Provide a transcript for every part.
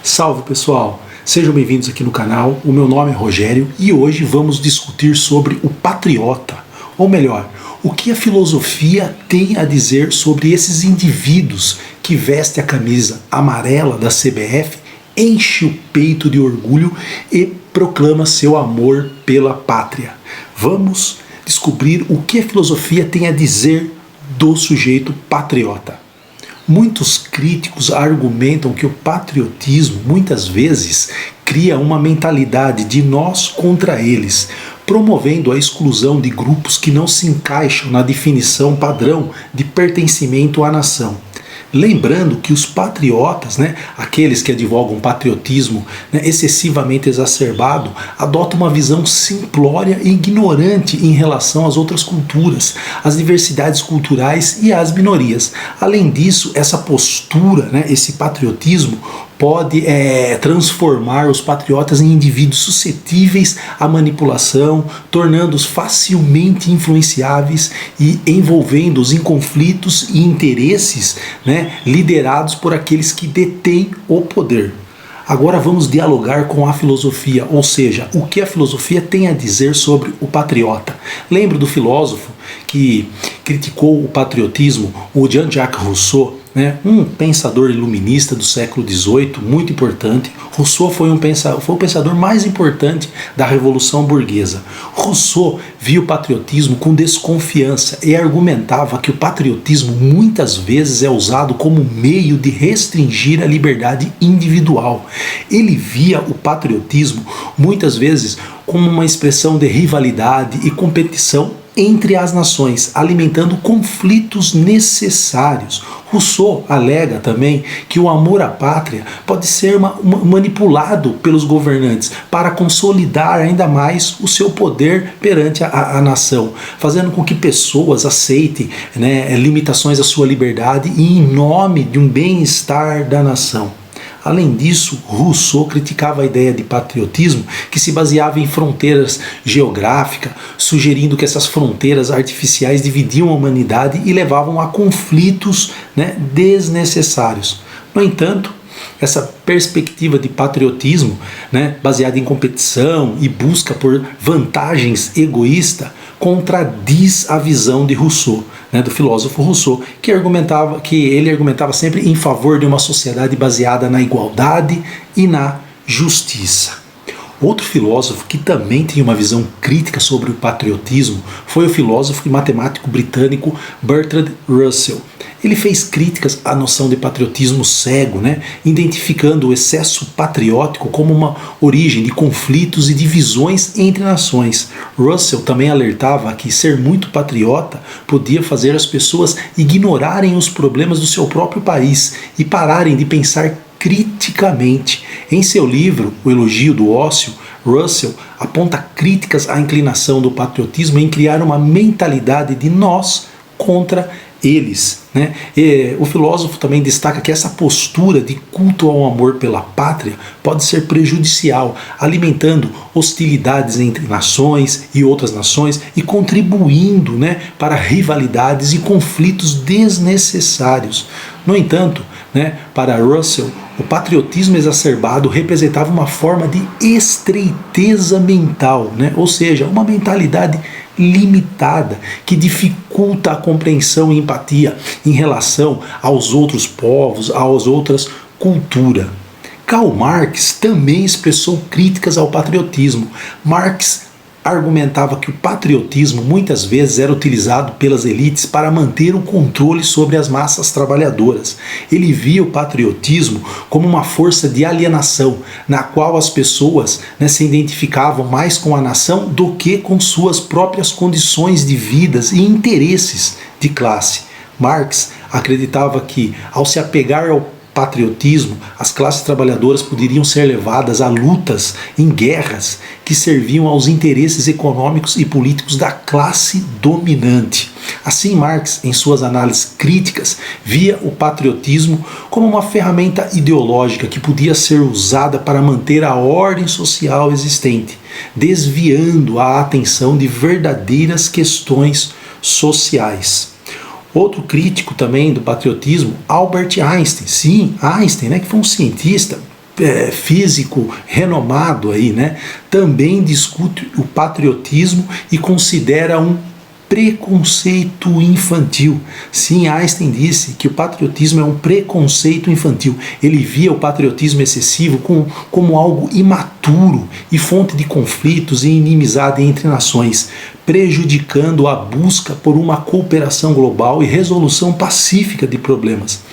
Salve pessoal, sejam bem-vindos aqui no canal, o meu nome é Rogério e hoje vamos discutir sobre o patriota, ou melhor, o que a filosofia tem a dizer sobre esses indivíduos que vestem a camisa amarela da CBF, enche o peito de orgulho e proclama seu amor pela pátria. Vamos descobrir o que a filosofia tem a dizer do sujeito patriota. Muitos críticos argumentam que o patriotismo muitas vezes cria uma mentalidade de nós contra eles, promovendo a exclusão de grupos que não se encaixam na definição padrão de pertencimento à nação. Lembrando que os patriotas, aqueles que advogam patriotismo excessivamente exacerbado, adotam uma visão simplória e ignorante em relação às outras culturas, às diversidades culturais e às minorias. Além disso, essa postura, esse patriotismo, pode transformar os patriotas em indivíduos suscetíveis à manipulação, tornando-os facilmente influenciáveis e envolvendo-os em conflitos e interesses liderados por aqueles que detêm o poder. Agora vamos dialogar com a filosofia, ou seja, o que a filosofia tem a dizer sobre o patriota. Lembra do filósofo que criticou o patriotismo, o Jean-Jacques Rousseau, um pensador iluminista do século XVIII, muito importante. Rousseau foi o pensador mais importante da Revolução Burguesa. Rousseau via o patriotismo com desconfiança e argumentava que o patriotismo muitas vezes é usado como meio de restringir a liberdade individual. Ele via o patriotismo muitas vezes como uma expressão de rivalidade e competição entre as nações, alimentando conflitos necessários. Rousseau alega também que o amor à pátria pode ser manipulado pelos governantes para consolidar ainda mais o seu poder perante a nação, fazendo com que pessoas aceitem limitações à sua liberdade e em nome de um bem-estar da nação. Além disso, Rousseau criticava a ideia de patriotismo que se baseava em fronteiras geográficas, sugerindo que essas fronteiras artificiais dividiam a humanidade e levavam a conflitos desnecessários. No entanto, essa perspectiva de patriotismo, baseada em competição e busca por vantagens egoístas, contradiz a visão de Rousseau, do filósofo Rousseau, que ele argumentava sempre em favor de uma sociedade baseada na igualdade e na justiça. Outro filósofo que também tem uma visão crítica sobre o patriotismo foi o filósofo e matemático britânico Bertrand Russell. Ele fez críticas à noção de patriotismo cego, identificando o excesso patriótico como uma origem de conflitos e divisões entre nações. Russell também alertava que ser muito patriota podia fazer as pessoas ignorarem os problemas do seu próprio país e pararem de pensar criticamente. Em seu livro, O Elogio do Ócio, Russell aponta críticas à inclinação do patriotismo em criar uma mentalidade de nós contra eles. E o filósofo também destaca que essa postura de culto ao amor pela pátria pode ser prejudicial, alimentando hostilidades entre nações e outras nações e contribuindo para rivalidades e conflitos desnecessários. No entanto, para Russell, o patriotismo exacerbado representava uma forma de estreiteza mental, ou seja, uma mentalidade limitada que dificulta a compreensão e empatia em relação aos outros povos, às outras culturas. Karl Marx também expressou críticas ao patriotismo. Marx argumentava que o patriotismo muitas vezes era utilizado pelas elites para manter o controle sobre as massas trabalhadoras. Ele via o patriotismo como uma força de alienação, na qual as pessoas se identificavam mais com a nação do que com suas próprias condições de vida e interesses de classe. Marx acreditava que, ao se apegar ao patriotismo, as classes trabalhadoras poderiam ser levadas a lutas em guerras que serviam aos interesses econômicos e políticos da classe dominante. Assim, Marx, em suas análises críticas, via o patriotismo como uma ferramenta ideológica que podia ser usada para manter a ordem social existente, desviando a atenção de verdadeiras questões sociais. Outro crítico também do patriotismo, Albert Einstein. Sim, Einstein, que foi um cientista físico renomado aí, né, também discute o patriotismo e considera um preconceito infantil. Sim, Einstein disse que o patriotismo é um preconceito infantil. Ele via o patriotismo excessivo como algo imaturo e fonte de conflitos e inimizade entre nações, prejudicando a busca por uma cooperação global e resolução pacífica de problemas.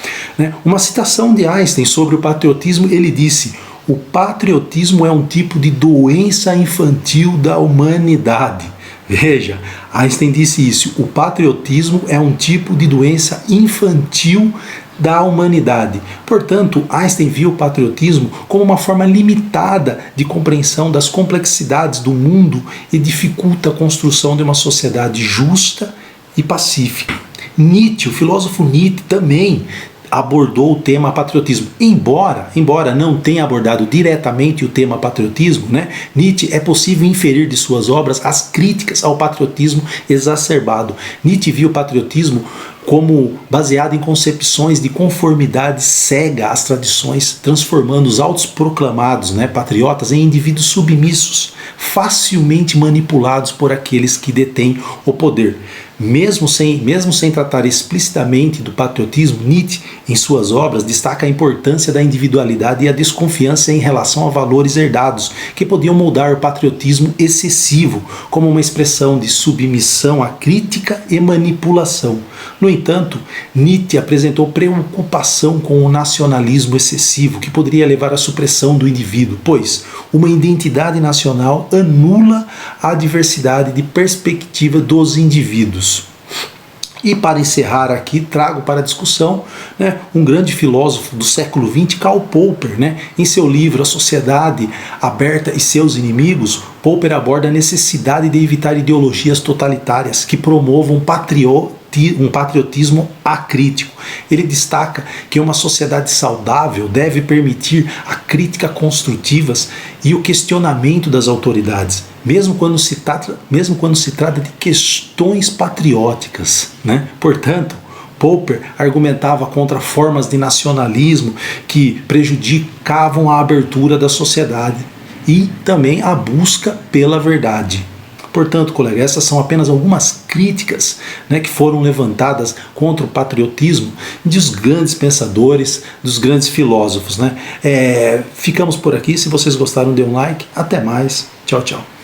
Uma citação de Einstein sobre o patriotismo, ele disse: o patriotismo é um tipo de doença infantil da humanidade. Veja, Einstein disse isso: o patriotismo é um tipo de doença infantil da humanidade. Portanto, Einstein viu o patriotismo como uma forma limitada de compreensão das complexidades do mundo e dificulta a construção de uma sociedade justa e pacífica. Nietzsche, o filósofo Nietzsche, também abordou o tema patriotismo, embora não tenha abordado diretamente o tema patriotismo, né? Nietzsche é possível inferir de suas obras as críticas ao patriotismo exacerbado. Nietzsche viu o patriotismo como baseado em concepções de conformidade cega às tradições, transformando os autoproclamados, né, patriotas em indivíduos submissos, facilmente manipulados por aqueles que detêm o poder. Mesmo sem tratar explicitamente do patriotismo, Nietzsche, em suas obras, destaca a importância da individualidade e a desconfiança em relação a valores herdados, que podiam moldar o patriotismo excessivo como uma expressão de submissão à crítica e manipulação. No entanto, Nietzsche apresentou preocupação com o nacionalismo excessivo, que poderia levar à supressão do indivíduo, pois uma identidade nacional anula a diversidade de perspectiva dos indivíduos. E para encerrar aqui, trago para a discussão, né, um grande filósofo do século XX, Karl Popper, né, em seu livro A Sociedade Aberta e Seus Inimigos. Popper aborda a necessidade de evitar ideologias totalitárias que promovam um patriotismo acrítico. Ele destaca que uma sociedade saudável deve permitir a crítica construtivas e o questionamento das autoridades, mesmo quando se trata de questões patrióticas, né? Portanto, Popper argumentava contra formas de nacionalismo que prejudicavam a abertura da sociedade e também a busca pela verdade. Portanto, colega, essas são apenas algumas críticas, né, que foram levantadas contra o patriotismo dos grandes pensadores, dos grandes filósofos, né? Ficamos por aqui. Se vocês gostaram, dê um like. Até mais. Tchau, tchau.